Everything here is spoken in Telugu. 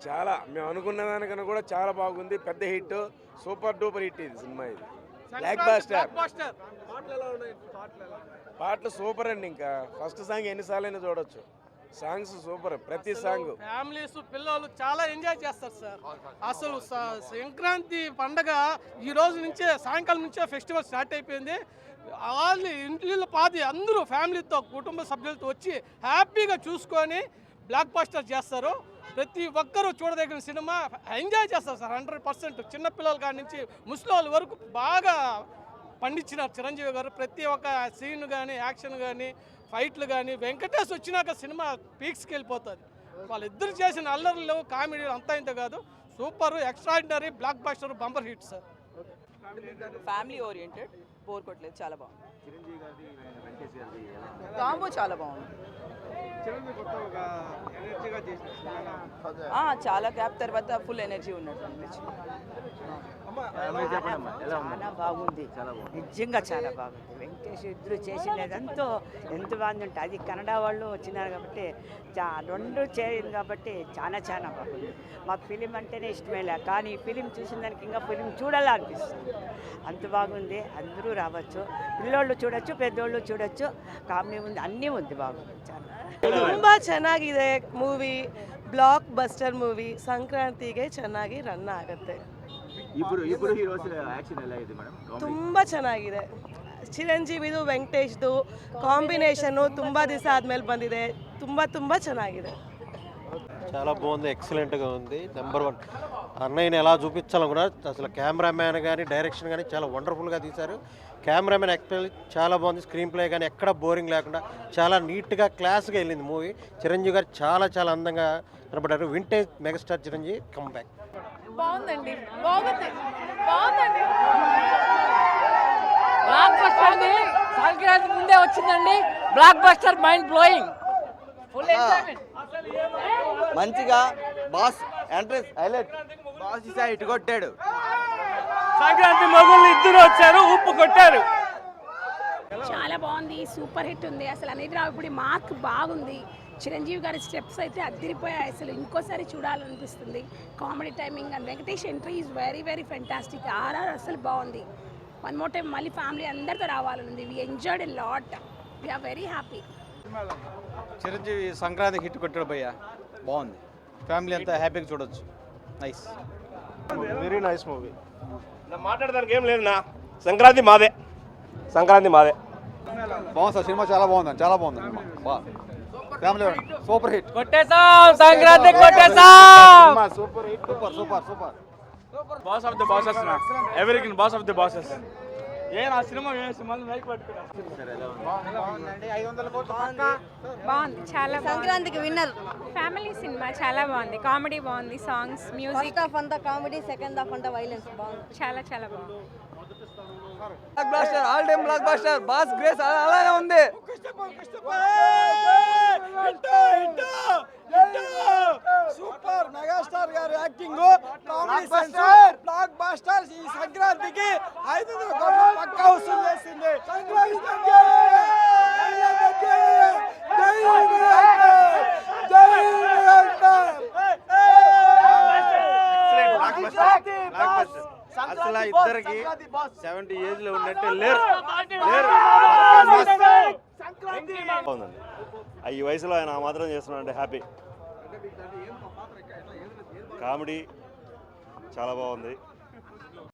చాలా మేము అనుకున్న దానికన్నా కూడా చాలా బాగుంది. పెద్ద హిట్, సూపర్ డూపర్ హిట్ ఇది సినిమా. ఇది బ్లాక్ బాస్టర్. పాటలు సూపర్ అండి. ఇంకా ఫస్ట్ సాంగ్ ఎన్నిసార్లు చూడొచ్చు. సాంగ్స్ సూపర్, ప్రతి సాంగ్. ఫ్యామిలీస్ పిల్లలు చాలా ఎంజాయ్ చేస్తారు సార్. అసలు సంక్రాంతి పండగ ఈ రోజు నుంచే, సాయంకాలం నుంచే ఫెస్టివల్ స్టార్ట్ అయిపోయింది. వాళ్ళు ఇంట్లో పాది అందరూ ఫ్యామిలీతో, కుటుంబ సభ్యులతో వచ్చి హ్యాపీగా చూసుకొని బ్లాక్ బాస్టర్ చేస్తారు. ప్రతి ఒక్కరూ చూడదగిన సినిమా, ఎంజాయ్ చేస్తారు సార్ 100%. చిన్నపిల్లల కాడి నుంచి ముసలి వరకు బాగా పండించినారు చిరంజీవి గారు. ప్రతి ఒక్క సీన్ కానీ, యాక్షన్ కానీ, ఫైట్లు కానీ, వెంకటేష్ వచ్చినాక సినిమా పీక్స్కి వెళ్ళిపోతుంది. వాళ్ళిద్దరు చేసిన అల్లర్లు, కామెడీ అంతా ఇంత కాదు, super, extraordinary, blockbuster, bumper hit sir. Family oriented, bore కొట్టలేదు, చాలా బాగుంది. కాంబో చాలా బాగుంది. చాలా గ్యాప్ తర్వాత ఫుల్ ఎనర్జీ ఉన్నట్టు అనిపించింది. చాలా బాగుంది, నిజంగా చాలా బాగుంది. వెంకటేష్ ఇద్దరు చేసినదంతా ఎంత బాగుంది అంటే, అది కన్నడ వాళ్ళు వచ్చినారు కాబట్టి రెండు చేరింది కాబట్టి చాలా చాలా బాగుంది. మాకు ఫిలిం అంటేనే ఇష్టమేలే, కానీ ఈ ఫిలిం చూసిన దానికి ఇంకా ఫిలిం చూడాలనిపిస్తుంది. అంత బాగుంది. అందరూ రావచ్చు, పిల్లోళ్ళు చూడొచ్చు, పెద్దోళ్ళు చూడొచ్చు. కామెడీ ఉంది, అన్నీ ఉంది, బాగుంది. చాలా ತುಂಬ ಚೆನ್ನಾಗಿದೆ ಮೂವಿ, ಬ್ಲಾಕ್ ಬಸ್ಟರ್ ಮೂವಿ. ಸಂಕ್ರಾಂತಿಗೆ ಚೆನ್ನಾಗಿ ರನ್ ಆಗುತ್ತೆ. ತುಂಬ ಚೆನ್ನಾಗಿದೆ. ಚಿರಂಜೀವಿದು ವೆಂಕಟೇಶ್ದು ಕಾಂಬಿನೇಷನ್ನು ತುಂಬ ದಿವಸ ಆದಮೇಲೆ ಬಂದಿದೆ. ತುಂಬ ತುಂಬ ಚೆನ್ನಾಗಿದೆ. చాలా బాగుంది, ఎక్సలెంట్గా ఉంది. నెంబర్ 1 అన్నయ్యని ఎలా చూపించాలనుకున్నా, అసలు కెమెరామ్యాన్ కానీ, డైరెక్షన్ కానీ చాలా వండర్ఫుల్గా తీశారు. కెమెరామెన్ యాక్చువల్లీ చాలా బాగుంది. స్క్రీన్ ప్లే కానీ ఎక్కడ బోరింగ్ లేకుండా చాలా నీట్గా, క్లాస్గా వెళ్ళింది మూవీ. చిరంజీవి గారు చాలా చాలా అందంగా కనపడ్డారు. Vintage megastar Chiranjeevi come back. బాగుందండి, బాగుంది, బాగుందండి. బ్లాక్ బస్టర్ సంక్రాంతి ముందే వచ్చిందండి. Blockbuster, mind blowing, full enjoyment. మంచిగా బాస్ ఎంట్రెన్స్ హైలైట్. బాస్ ఇటు కొట్టాడు. సంక్రాంతి మొగుళ్ళు ఇద్దరు వచ్చారు, ఉప్పు కొట్టారు. చాలా బాగుంది, సూపర్ హిట్ ఉంది. అసలు అనేది రావుడి మార్క్ బాగుంది. చిరంజీవి గారి స్టెప్స్ అయితే అదిరిపోయాయి. అసలు ఇంకోసారి చూడాలనిపిస్తుంది. Comedy timing and Venkatesh entry is very very fantastic. RR అసలు బాగుంది. వన్ మోర్ టైం మళ్ళీ ఫ్యామిలీ అందరితో రావాలనుంది. We enjoyed a lot, we are very happy. Chiranjeevi Sankranti hit కొట్టాడు భయ్య, బాగుంది. ఫ్యామిలీ అంతా హ్యాపీగా చూడొచ్చు. Nice, very nice movie. మాట్లాడడానికి ఏం లేదు. సంక్రాంతి మాదే, సంక్రాంతి మాదే. బాగుంది సార్, సినిమా చాలా బాగుంది, చాలా బాగుంది సినిమా. Family super hit. కొట్టేసాం, సంక్రాంతి కొట్టేసాం. Super hit, super super super. Boss of the bosses, everything boss of the bosses. ఆ సినిమా బాగుంది, చాలా సంక్రాంతికి విన్నర్. ఫ్యామిలీ సినిమా చాలా బాగుంది. కామెడీ బాగుంది, సాంగ్స్, మ్యూజిక్, హాఫ్ అంతా కామెడీ, సెకండ్ హాఫ్ అంతా వైలెన్స్. బాగుంది, చాలా చాలా బాగుంది. Blockbuster, all time blockbuster. Boss grace అలాగే ఉంది. సూపర్ మెగాస్టార్ గారి acting, comedy sense, blockbuster. ఈ సంక్రాంతికి 500 కోట్లు పక్కా వసూలు చేసింది. అసలు ఇద్దరికి 70 ఏజ్ లో ఉన్నట్టు లేరు. బాగుందండి. ఈ వయసులో ఆయన ఆ మాత్రం చేస్తున్నాడంటే హ్యాపీ. కామెడీ చాలా బాగుంది.